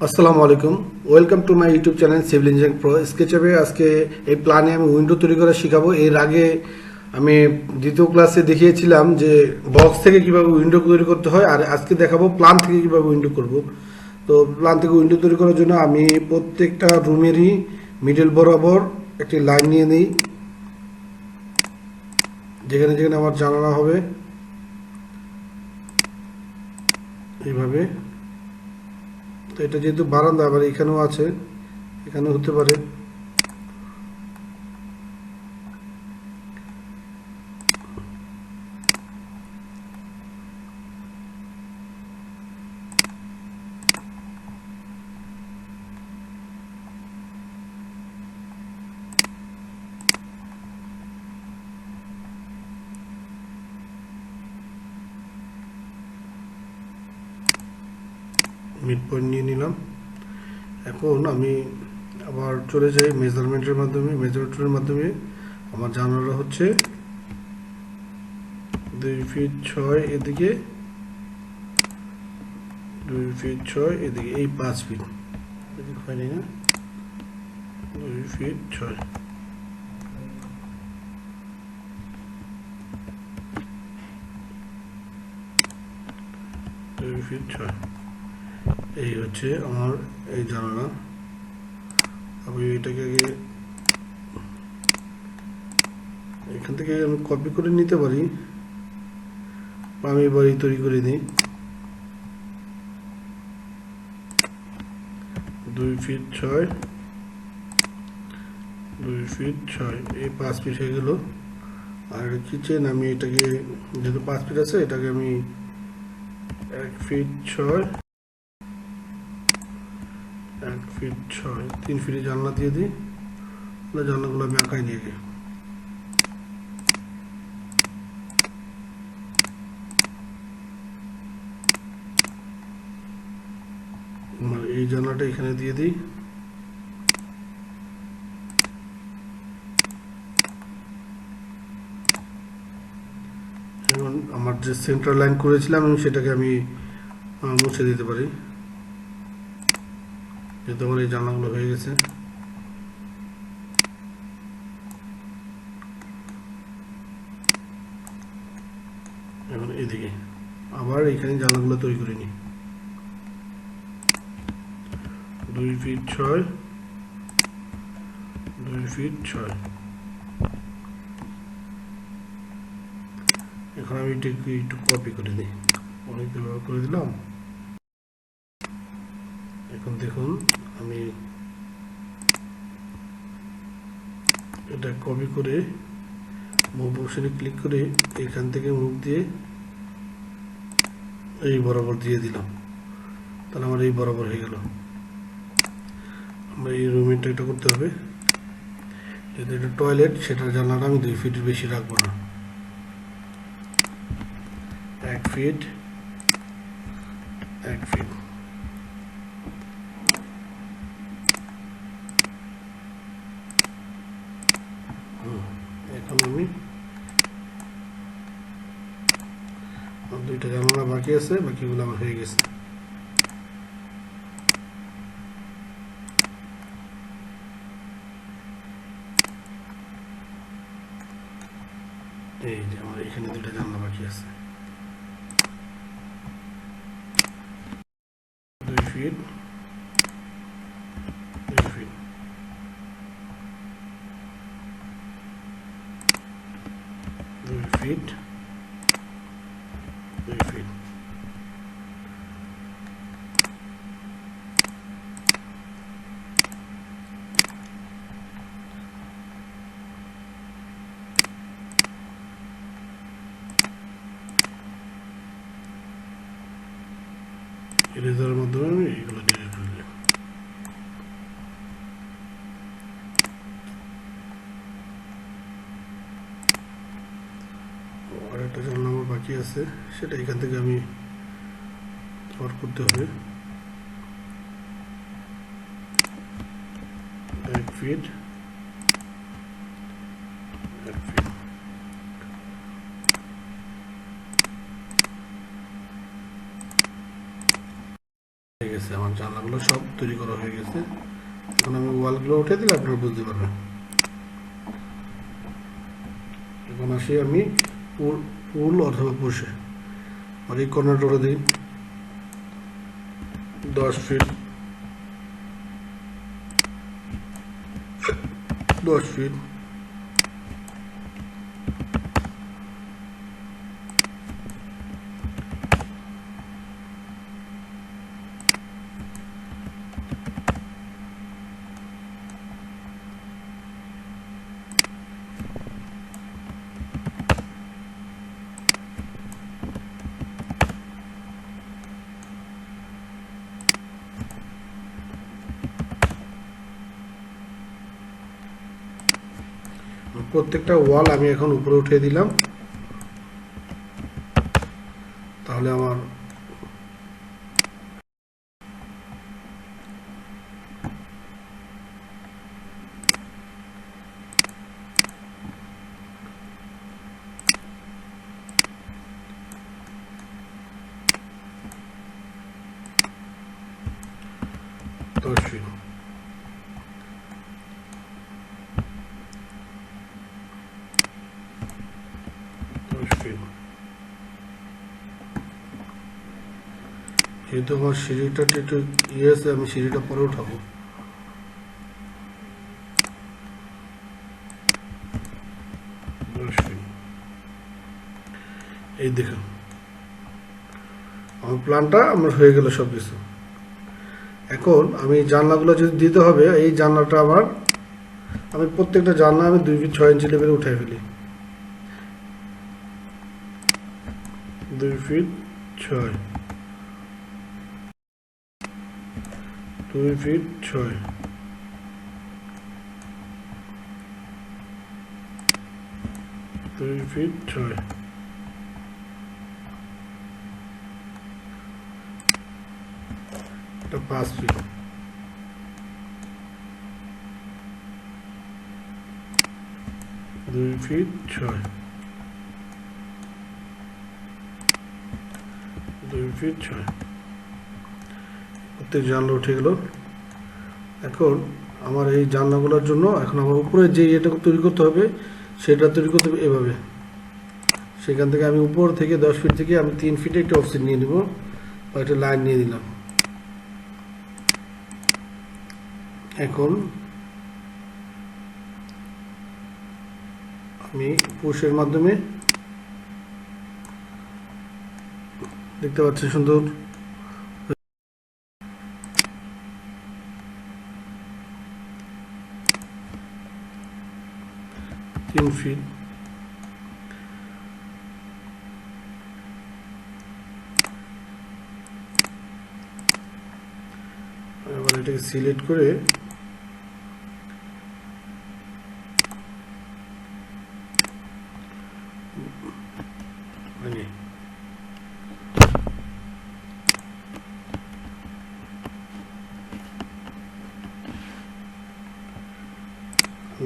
আসসালামু আলাইকুম, welcome to my YouTube channel civil engineering pro. স্কেচআপে আজকে এই প্ল্যানে আমি উইন্ডো তৈরি করা শেখাবো। এর আগে আমি দ্বিতীয় ক্লাসে দেখিয়েছিলাম যে বক্স থেকে কিভাবে উইন্ডো তৈরি করতে হয়, আর আজকে দেখাবো প্ল্যান থেকে কিভাবে উইন্ডো করব। তো প্ল্যান থেকে উইন্ডো তৈরি করার জন্য আমি প্রত্যেকটা রুমেরই মিডল বরাবর একটি লাইন নিয়ে নিই, যেখানে যেখানে আমার জানালা হবে এইভাবে। তো এটা যেহেতু বারান্দা, আবার এখানেও আছে, এখানেও হতে পারে। মিড পয়েন্ট নিয়ে নিলাম। এখন আমি আবার চলে যাই মেজারমেন্টের মাধ্যমে আমার জানালা হচ্ছে 2 ফিট 6 এদিকে, 2 ফিট 6 এদিকে, এই 5 ফিট এদিকে হয়নি না, 2 ফিট 6, এই হচ্ছে আমার এই জানালা। আমি এটাকে আগে এখান থেকে আমি কপি করে নিতে পারি, আমি এবার তৈরি করে নিই। 2 ফিট 6, 2 ফিট 6, এই 5 ফিট হয়ে গেল। আর কিচেন আমি এটাকে, যেহেতু 5 ফিট আছে, এটাকে আমি 1 ফিট 6, 1 ফিট 6, 3 ফিটে জানলা দিয়ে দিই। জানলাগুলো আমি আঁকাই নিয়ে গিয়ে এই জানলাটা এখানে দিয়ে দিই। এখন আমার যে সেন্টার লাইন করেছিলাম সেটাকে আমি মুছে দিতে পারি, যেহেতু আমার এই জানলাগুলো হয়ে গেছে। এখন এদিকে আবার এখানে জানলাগুলো তৈরি করে নিই। 2 ফিট 6, 2 ফিট 6। এখন আমি এটাকে একটু কপি করে দিই, অনেক ব্যবহার করে দিলাম। এখন দেখুন, আমি এটা কপি করে মুভ অপশনে ক্লিক করে এখান থেকে মুভ দিয়ে এই বরাবর দিয়ে দিলাম, তাহলে আমার এই বরাবর হয়ে গেল। আমরা এই রুমটা এটা করতে হবে, যেহেতু এটা টয়লেট, সেটার জানলাটা আমি 2 ফিটের বেশি রাখবো না, 1 ফিট 1 ফিট। এখন আমি দুইটা জানালা বাকি আছে, বাকিগুলো আমার হয়ে গেছে। এই যে আমার এখানে দুইটা জানলা বাকি আছে, 2 ফিট 2 ফিট, 2 ফিট 2 ফিট। ইরেজারের মাধ্যমে আমি এগুলো ডিলিট করে দিলাম। আর একটা জানলা আমার বাকি আছে, সেটা এখান থেকে আমি কভার করতে হবে। 1 ফিট 1 ফিট। হয়ে গেছে। গেছে, আমার জানলাগুলো সব তৈরি করা হয়ে গেছে। এখন আমি ওয়ালগুলো উঠে দিলে আপনারা বুঝতে পারবেন। এখন আসি আমি পুল অথবা পুষে, আর এই কর্নারটা দিই 10 ফিট 10 ফিট। প্রত্যেকটা ওয়াল আমি এখন উপরে উঠিয়ে দিলাম, তাহলে আমার ফিট যেহেতু আমার সিঁড়িটা একটু ইয়ে আছে, আমি সিঁড়িটা পরে উঠাবো। এই দেখুন আমার প্ল্যানটা আমার হয়ে গেল সব কিছু। এখন আমি জানলাগুলো যদি দিতে হবে, এই জানলাটা আমি প্রত্যেকটা জানলা আমি 2 ফিট 6 ইঞ্চি লেভেলে উঠাই ফেলি। 2 ফিট 6, 2 ফিট 6, 2 ফিট 6, এটা 5 ফিট, 2 ফিট 6, 2 ফিট 6, প্রত্যেক জানলা উঠে গেল। এখন আমার এই জানলাগুলোর জন্য এখন আমার উপরে যে এটা তৈরি করতে হবে, সেটা তৈরি করতে হবে এভাবে। সেখান থেকে আমি উপর থেকে 10 ফিট থেকে আমি 3 ফিটে একটা অফসেট নিয়ে নেব, বা একটা লাইন নিয়ে দিলাম। এখন আমি পুশের মাধ্যমে দেখতে পাচ্ছি সুন্দর 3 ফিট। এবার এটাকে সিলেক্ট করে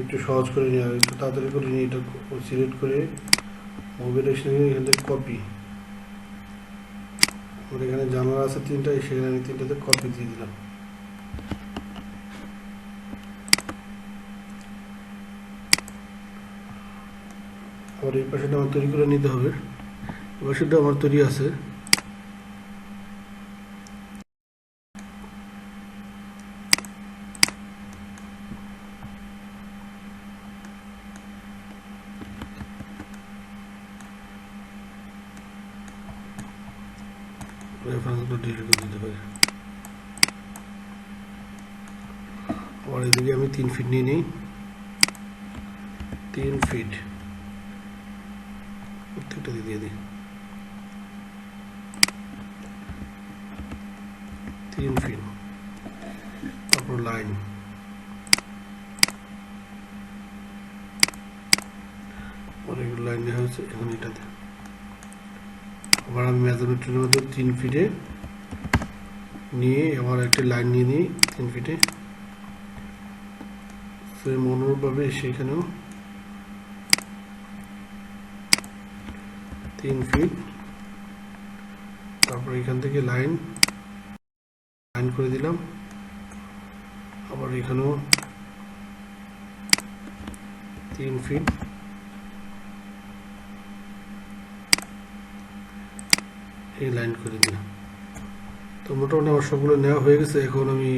একটু সহজ করে নিয়ে একটু তাড়াতাড়ি করে নিয়ে এটা সিলেক্ট করে মোবাইল এখান থেকে কপি, আমার এখানে জানালা আছে 3টা, সেখানে আমি 3টাতে কপি দিয়ে দিলাম। আবার এই পাশেটা আমার তৈরি করে নিতে হবে, এই পাশেটা আমার তৈরি আছে। রেফারেন্সগুলো ডিলিট করে দিতে পারি। আবার এদিকে আমি 3 ফিট নিয়ে নিই, 3 ফিট প্রত্যেকটা দিয়ে দিই, 3 ফিট। তারপর লাইন, অনেকগুলো লাইন দেওয়া হয়েছে এখন এটাতে। আবার আমি মেজারমেন্টের মধ্যে 3 ফিটে নিয়ে আবার একটা লাইন নিয়ে নিই 3 ফিটে, সেম অনুরূপভাবে সেখানেও 3 ফিট। তারপর এখান থেকে লাইন লাইন করে দিলাম, আবার এখানেও 3 ফিট এই লাইন করে দিলাম। তো মোটামুটি আমার সবগুলো নেওয়া হয়ে গেছে। এখন আমি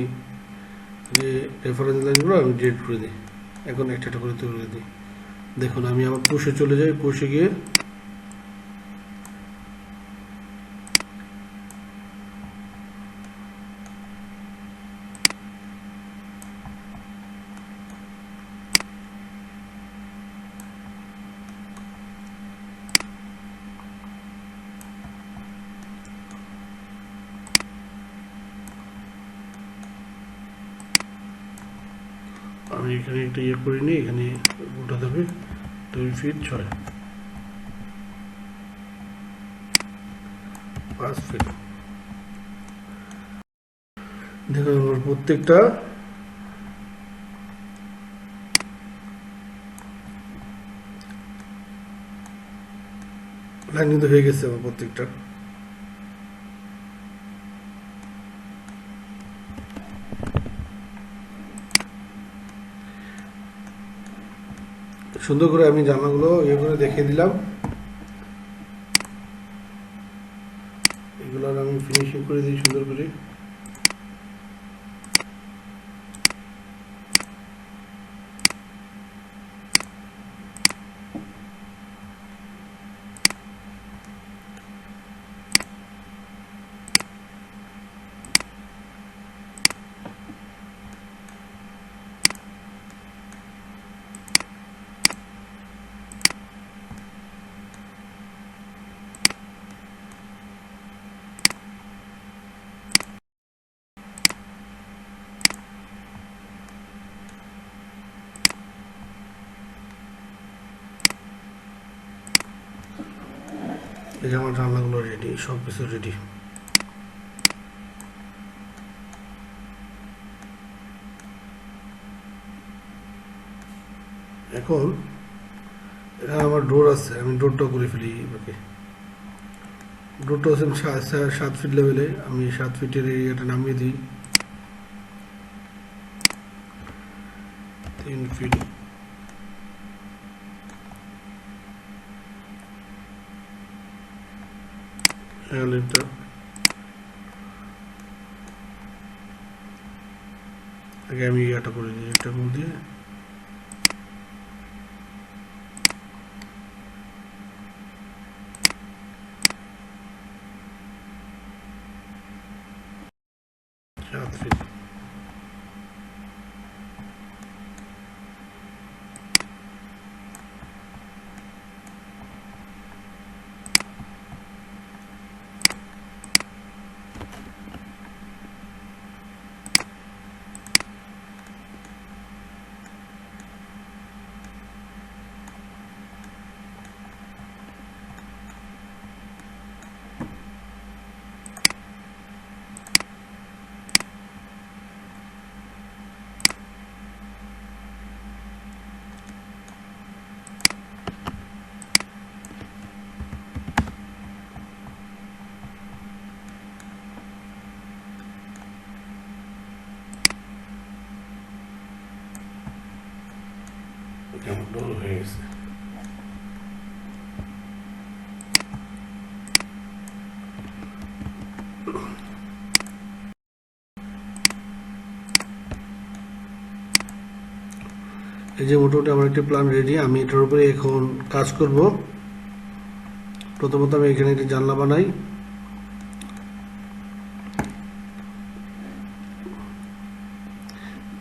যে রেফারেন্স লাইনগুলো আমি ডেট করে দিই, এখন একটা একটা করে তুলে দিই। দেখুন আমি আমার পুষে চলে যাই, পুষে গিয়ে আমি এখানে একটা ইয়ে করে নিই, এখানে উঠাতে হবে 2 ফিট 6, 5 ফিট। দেখুন আমার প্রত্যেকটা লাইন কিন্তু হয়ে গেছে আমার প্রত্যেকটা। সুন্দর করে আমি জামাগুলো ইয়ে করে দেখিয়ে দিলাম, এগুলো আমি ফিনিশিং করে দিই সুন্দর করে। এই যে আমার জানলাগুলো রেডি, সব কিছু রেডি। এখন এখানে আমার ডোর আছে, আমি ডোরটা করে ফেলি। ওকে, ডোরটা আছে 7 ফিট লেভেলে, আমি 7 ফিটের এরিয়াটা নামিয়ে দিই 3 ফিট। এটা আগে আমি এটা করে দিই, এটা করে দিয়ে কেমন ডোর হয়ে গেছে। এই যে মোটামুটি আমার একটি প্ল্যান রেডি, আমি এটার উপরে এখন কাজ করব। প্রথমত আমি এখানে একটি জানলা বানাই,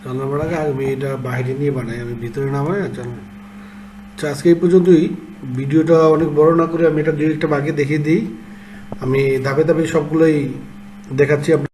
জানলা বানাকে আমি এটা বাইরে নিয়ে বানাই, আমি ভিতরে নামাই। আচ্ছা আজকে এই পর্যন্তই। ভিডিওটা অনেক বড় না করে আমি এটা 2-1টা বাকি দেখিয়ে দিই। আমি ধাপে ধাপে সবগুলোই দেখাচ্ছি।